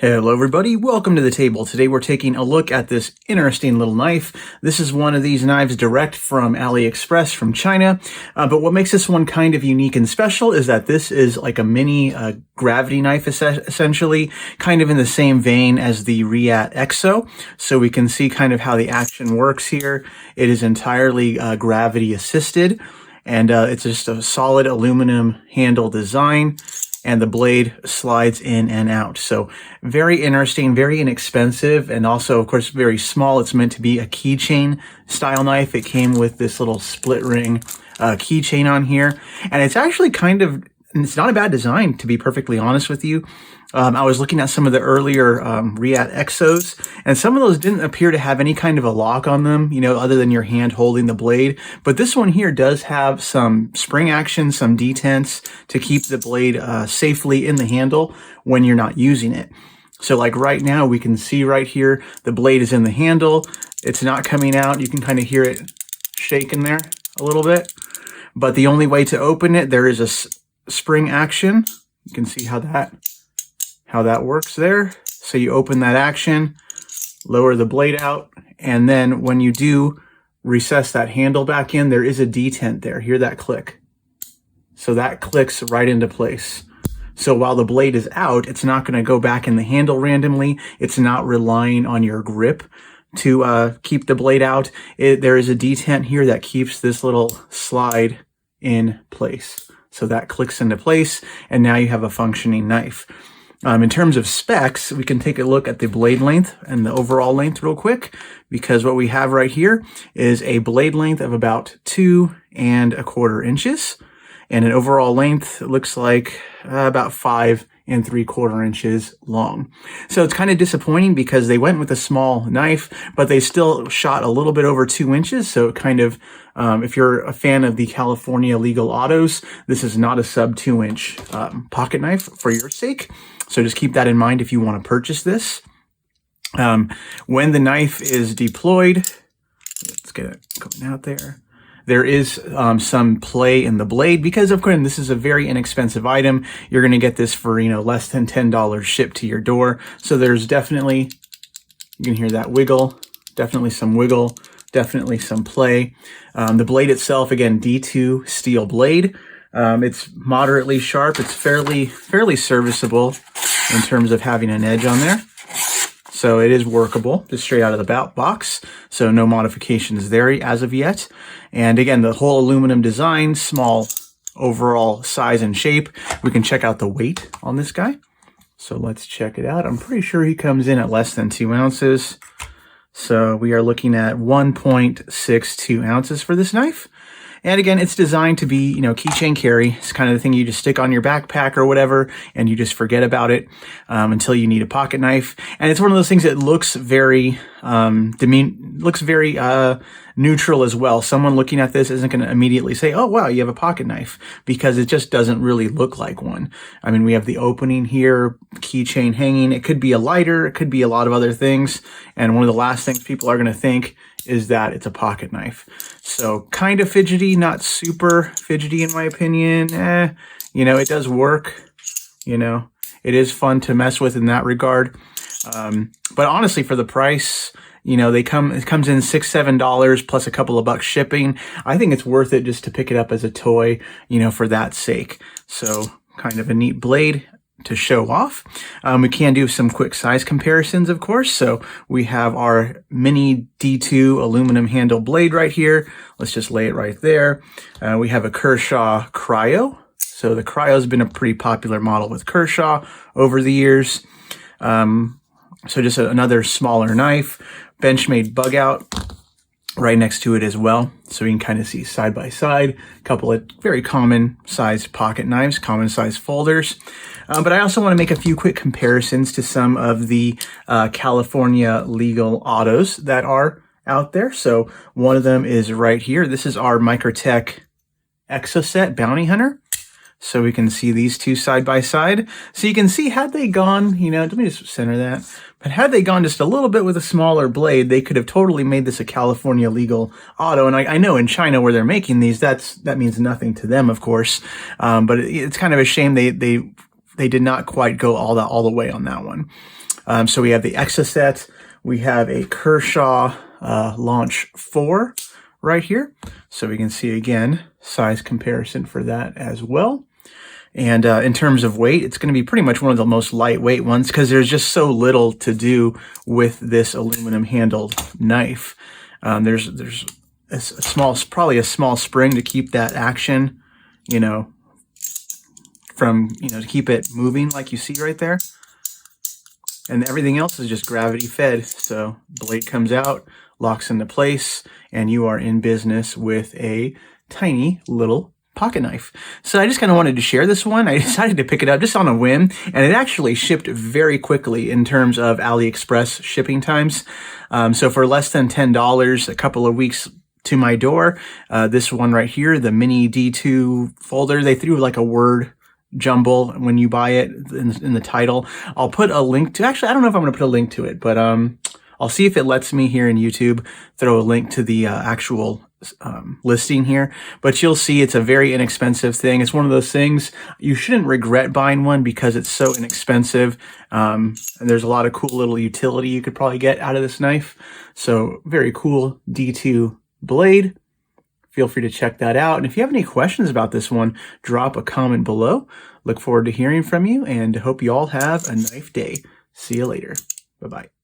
Hello everybody, welcome to the table. Today we're taking a look at this interesting little knife. This is one of these knives direct from Aliexpress from China. But what makes this one kind of unique and special is that this is like a mini gravity knife essentially, kind of in the same vein as the Reate Exo. So we can see kind of how the action works here. It is entirely gravity assisted, and it's just a solid aluminum handle design. And the blade slides in and out. So very interesting, very inexpensive, and also, of course, very small. It's meant to be a keychain style knife. It came with this little split ring keychain on here. And it's actually it's not a bad design, to be perfectly honest with you. I was looking at some of the earlier Reate Exos, and some of those didn't appear to have any kind of a lock on them, other than your hand holding the blade. But this one here does have some spring action, some detents to keep the blade safely in the handle when you're not using it. So like right now, we can see right here, the blade is in the handle. It's not coming out. You can kind of hear it shaking there a little bit. But the only way to open it, there is a spring action. You can see how that works there. So you open that action, lower the blade out, and then when you do recess that handle back in, there is a detent there. Hear that click? So that clicks right into place. So while the blade is out, it's not going to go back in the handle randomly. It's not relying on your grip to keep the blade out. There is a detent here that keeps this little slide in place. So that clicks into place, and now you have a functioning knife. In terms of specs, we can take a look at the blade length and the overall length real quick, because what we have right here is a blade length of about 2 1/4 inches, and an overall length looks like about 5 3/4 inches long. So it's kind of disappointing because they went with a small knife, but they still shot a little bit over 2 inches. So it kind of, if you're a fan of the California legal autos, this is not a sub 2-inch pocket knife for your sake. So just keep that in mind if you want to purchase this. When the knife is deployed, let's get it going out there. There is some play in the blade because, of course, this is a very inexpensive item. You're going to get this for, less than $10 shipped to your door. So there's definitely, you can hear that wiggle, definitely some wiggle, definitely some play. The blade itself, again, D2 steel blade. It's moderately sharp. It's fairly serviceable in terms of having an edge on there. So it is workable, just straight out of the box. So no modifications there as of yet. And again, the whole aluminum design, small overall size and shape. We can check out the weight on this guy. So let's check it out. I'm pretty sure he comes in at less than 2 ounces. So we are looking at 1.62 ounces for this knife. And again, it's designed to be, keychain carry. It's kind of the thing you just stick on your backpack or whatever, and you just forget about it until you need a pocket knife. And it's one of those things that looks very neutral as well. Someone looking at this isn't going to immediately say, "Oh, wow, you have a pocket knife," because it just doesn't really look like one. I mean, we have the opening here, keychain hanging. It could be a lighter. It could be a lot of other things. And one of the last things people are going to think is that it's a pocket knife. So kind of fidgety, not super fidgety in my opinion. It does work. It is fun to mess with in that regard. But honestly, for the price, it comes in $6-7 plus a couple of bucks shipping. I think it's worth it just to pick it up as a toy, for that sake. So kind of a neat blade to show off. We can do some quick size comparisons, of course. So we have our mini D2 aluminum handle blade right here. Let's just lay it right there. We have a Kershaw Cryo. So the Cryo has been a pretty popular model with Kershaw over the years. So just another smaller knife, Benchmade bug out right next to it as well. So you can kind of see side by side, a couple of very common sized pocket knives, common sized folders. But I also want to make a few quick comparisons to some of the California legal autos that are out there. So one of them is right here. This is our Microtech Exo Bounty Hunter. So we can see these two side by side. So you can see, had they gone, let me just center that. But had they gone just a little bit with a smaller blade, they could have totally made this a California legal auto. And I know in China where they're making these, that means nothing to them, of course. But it's kind of a shame they they did not quite go all the way on that one. So we have the Exo set. We have a Kershaw Launch 4 right here. So we can see again, size comparison for that as well. And in terms of weight, it's going to be pretty much one of the most lightweight ones because there's just so little to do with this aluminum handled knife. There's a small, probably a small spring to keep that action, you know, from, you know, to keep it moving like you see right there. And everything else is just gravity fed. So blade comes out, locks into place, and you are in business with a tiny little pocket knife. So I just kind of wanted to share this one. I decided to pick it up just on a whim, and it actually shipped very quickly in terms of AliExpress shipping times. So for less than $10, a couple of weeks to my door, this one right here, the mini D2 folder, they threw like a word jumble when you buy it in the title. I'll put a link to, actually, I don't know if I'm going to put a link to it, but I'll see if it lets me here in YouTube throw a link to the actual listing here, but you'll see it's a very inexpensive thing. It's one of those things you shouldn't regret buying one because it's so inexpensive. And there's a lot of cool little utility you could probably get out of this knife. So very cool D2 blade. Feel free to check that out. And if you have any questions about this one, drop a comment below. Look forward to hearing from you and hope you all have a knife day. See you later. Bye-bye.